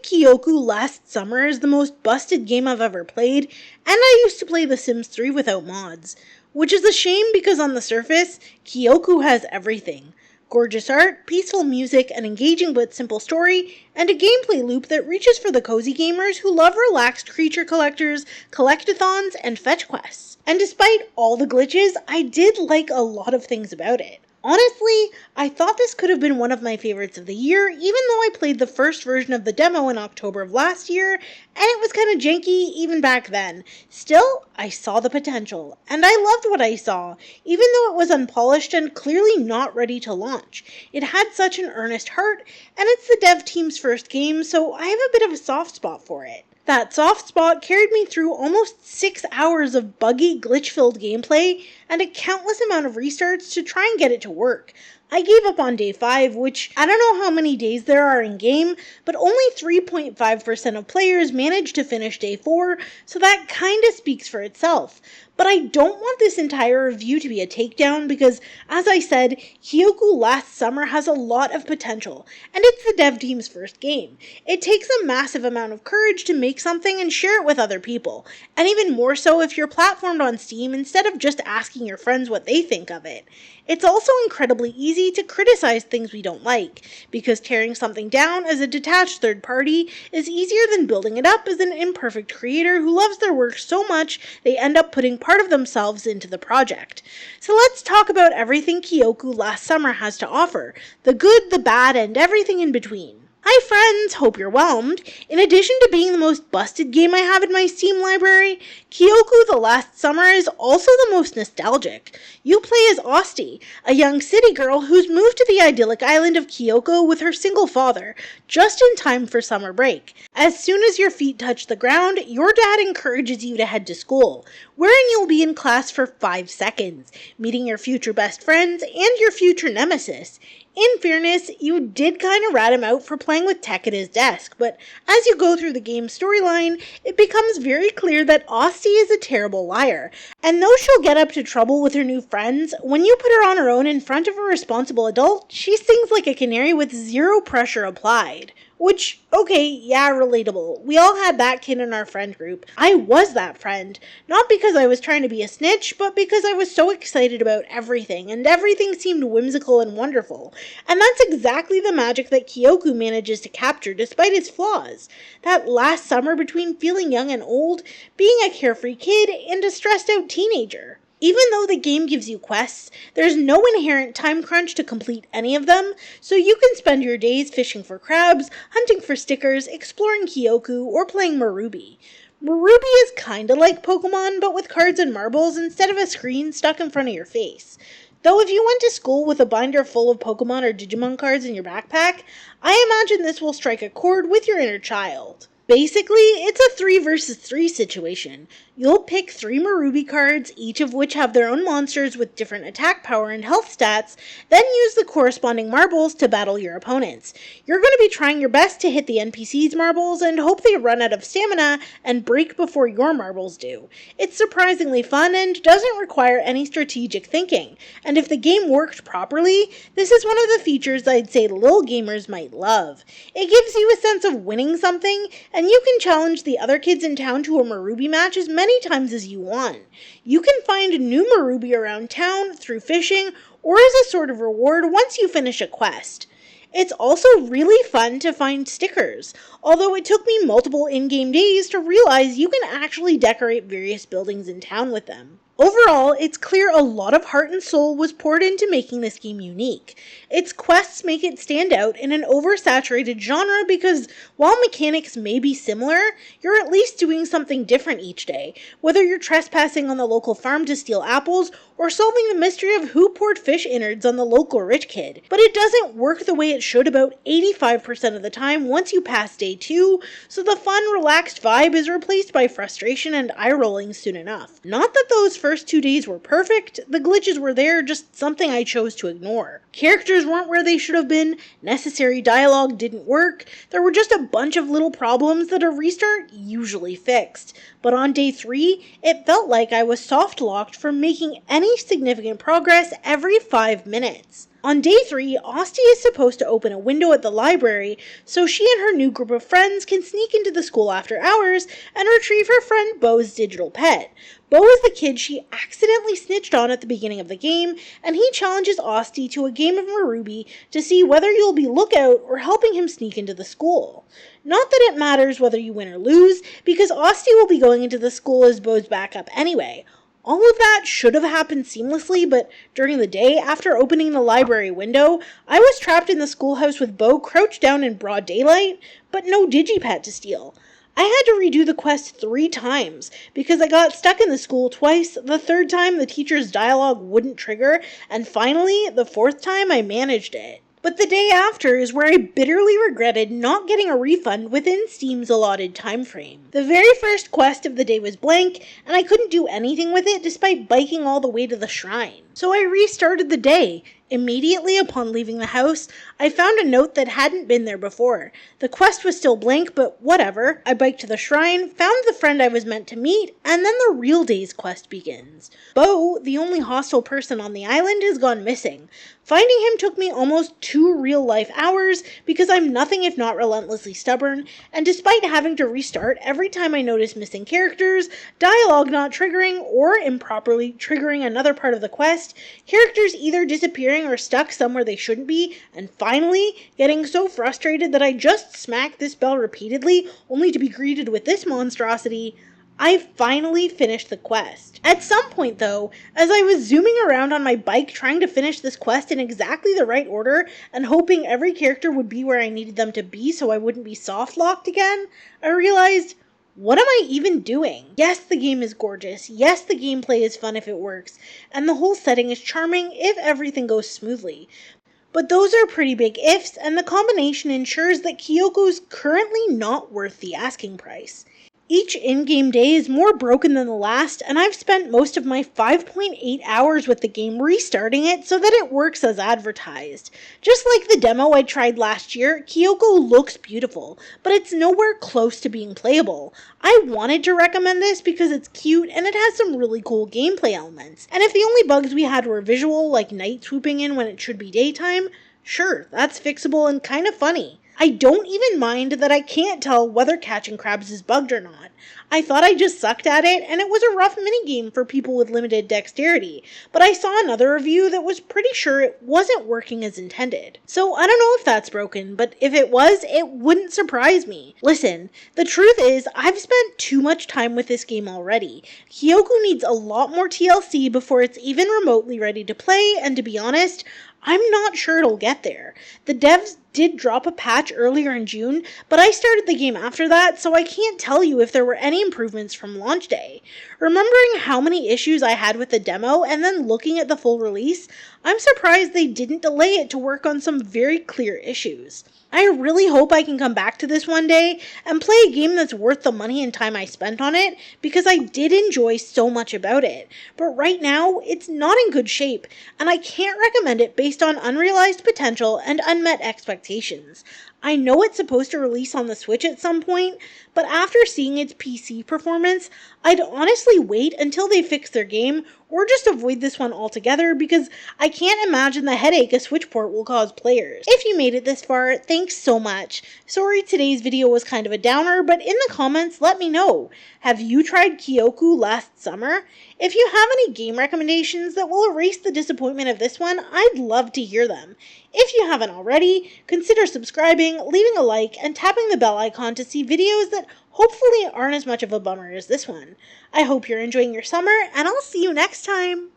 think Kioku last summer is the most busted game I've ever played, and I used to play The Sims 3 without mods. Which is a shame because on the surface, Kioku has everything. Gorgeous art, peaceful music, an engaging but simple story, and a gameplay loop that reaches for the cozy gamers who love relaxed creature collectors, collectathons, and fetch quests. And despite all the glitches, I did like a lot of things about it. Honestly, I thought this could have been one of my favorites of the year, even though I played the first version of the demo in October of last year, and it was kind of janky even back then. Still, I saw the potential, and I loved what I saw, even though it was unpolished and clearly not ready to launch. It had such an earnest heart, and it's the dev team's first game, so I have a bit of a soft spot for it. That soft spot carried me through almost 6 hours of buggy, glitch-filled gameplay and a countless amount of restarts to try and get it to work. I gave up on day 5, which I don't know how many days there are in game, but only 3.5% of players managed to finish day 4, so that kinda speaks for itself. But I don't want this entire review to be a takedown because, as I said, Kioku last summer has a lot of potential, and it's the dev team's first game. It takes a massive amount of courage to make something and share it with other people, and even more so if you're platformed on Steam instead of just asking your friends what they think of it. It's also incredibly easy to criticize things we don't like, because tearing something down as a detached third party is easier than building it up as an imperfect creator who loves their work so much they end up putting part of themselves into the project. So let's talk about everything Kioku last summer has to offer, the good, the bad, and everything in between. Hi friends, hope you're whelmed. In addition to being the most busted game I have in my Steam library, Kioku the last summer is also the most nostalgic. You play as Asti, a young city girl who's moved to the idyllic island of Kioku with her single father, just in time for summer break. As soon as your feet touch the ground, your dad encourages you to head to school, wherein you'll be in class for 5 seconds, meeting your future best friends and your future nemesis. In fairness, you did kind of rat him out for playing with tech at his desk, but as you go through the game's storyline, it becomes very clear that Asti is a terrible liar. And though she'll get up to trouble with her new friends, when you put her on her own in front of a responsible adult, she sings like a canary with zero pressure applied. Which, okay, yeah, relatable. We all had that kid in our friend group. I was that friend. Not because I was trying to be a snitch, but because I was so excited about everything, and everything seemed whimsical and wonderful. And that's exactly the magic that Kioku manages to capture despite its flaws. That last summer between feeling young and old, being a carefree kid, and a stressed out teenager. Even though the game gives you quests, there's no inherent time crunch to complete any of them, so you can spend your days fishing for crabs, hunting for stickers, exploring Kioku, or playing Marubi. Marubi is kinda like Pokemon, but with cards and marbles instead of a screen stuck in front of your face. Though if you went to school with a binder full of Pokemon or Digimon cards in your backpack, I imagine this will strike a chord with your inner child. Basically, it's a 3 versus 3 situation. You'll pick 3 Marubi cards, each of which have their own monsters with different attack power and health stats, then use the corresponding marbles to battle your opponents. You're going to be trying your best to hit the NPC's marbles and hope they run out of stamina and break before your marbles do. It's surprisingly fun and doesn't require any strategic thinking, and if the game worked properly, this is one of the features I'd say little gamers might love. It gives you a sense of winning something, and you can challenge the other kids in town to a Marubi match as many times as you want. You can find new Marubi around town through fishing or as a sort of reward once you finish a quest. It's also really fun to find stickers, although it took me multiple in-game days to realize you can actually decorate various buildings in town with them. Overall, it's clear a lot of heart and soul was poured into making this game unique. Its quests make it stand out in an oversaturated genre because while mechanics may be similar, you're at least doing something different each day, whether you're trespassing on the local farm to steal apples or solving the mystery of who poured fish innards on the local rich kid. But it doesn't work the way it should about 85% of the time once you pass day 2, so the fun, relaxed vibe is replaced by frustration and eye-rolling soon enough. Not that those first 2 days were perfect, the glitches were there, just something I chose to ignore. Characters weren't where they should have been, necessary dialogue didn't work, there were just a bunch of little problems that a restart usually fixed. But on day 3, it felt like I was soft-locked from making any significant progress every 5 minutes. On day 3, Asti is supposed to open a window at the library so she and her new group of friends can sneak into the school after hours and retrieve her friend Beau's digital pet. Beau is the kid she accidentally snitched on at the beginning of the game, and he challenges Asti to a game of Marubi to see whether you'll be lookout or helping him sneak into the school. Not that it matters whether you win or lose, because Asti will be going into the school as Beau's backup anyway. All of that should have happened seamlessly, but during the day, after opening the library window, I was trapped in the schoolhouse with Beau crouched down in broad daylight, but no digipet to steal. I had to redo the quest 3 times, because I got stuck in the school twice. The 3rd time the teacher's dialogue wouldn't trigger, and finally, the 4th time I managed it. But the day after is where I bitterly regretted not getting a refund within Steam's allotted time frame. The very first quest of the day was blank, and I couldn't do anything with it despite biking all the way to the shrine. So I restarted the day. Immediately upon leaving the house, I found a note that hadn't been there before. The quest was still blank, but whatever. I biked to the shrine, found the friend I was meant to meet, and then the real day's quest begins. Beau, the only hostile person on the island, has gone missing. Finding him took me almost 2 real-life hours because I'm nothing if not relentlessly stubborn, and despite having to restart every time I notice missing characters, dialogue not triggering, or improperly triggering another part of the quest, characters either disappearing or stuck somewhere they shouldn't be, and finally getting so frustrated that I just smacked this bell repeatedly only to be greeted with this monstrosity, I finally finished the quest. At some point though, as I was zooming around on my bike trying to finish this quest in exactly the right order and hoping every character would be where I needed them to be so I wouldn't be soft locked again, I realized, what am I even doing? Yes, the game is gorgeous. Yes, the gameplay is fun if it works. And the whole setting is charming if everything goes smoothly. But those are pretty big ifs, and the combination ensures that Kyoku's currently not worth the asking price. Each in-game day is more broken than the last, and I've spent most of my 5.8 hours with the game restarting it so that it works as advertised. Just like the demo I tried last year, Kioku looks beautiful, but it's nowhere close to being playable. I wanted to recommend this because it's cute and it has some really cool gameplay elements. And if the only bugs we had were visual, like night swooping in when it should be daytime, sure, that's fixable and kind of funny. I don't even mind that I can't tell whether catching crabs is bugged or not. I thought I just sucked at it, and it was a rough minigame for people with limited dexterity, but I saw another review that was pretty sure it wasn't working as intended. So I don't know if that's broken, but if it was, it wouldn't surprise me. Listen, the truth is, I've spent too much time with this game already. Kioku needs a lot more TLC before it's even remotely ready to play, and to be honest, I'm not sure it'll get there. The devs did drop a patch earlier in June, but I started the game after that, so I can't tell you if there were any improvements from launch day. Remembering how many issues I had with the demo and then looking at the full release, I'm surprised they didn't delay it to work on some very clear issues. I really hope I can come back to this one day and play a game that's worth the money and time I spent on it, because I did enjoy so much about it. But right now, it's not in good shape, and I can't recommend it based on unrealized potential and unmet expectations. I know it's supposed to release on the Switch at some point, but after seeing its PC performance, I'd honestly wait until they fix their game, or just avoid this one altogether, because I can't imagine the headache a Switch port will cause players. If you made it this far, thanks so much. Sorry today's video was kind of a downer, but in the comments let me know. Have you tried Kioku last summer? If you have any game recommendations that will erase the disappointment of this one, I'd love to hear them. If you haven't already, consider subscribing, leaving a like, and tapping the bell icon to see videos that hopefully aren't as much of a bummer as this one. I hope you're enjoying your summer, and I'll see you next time!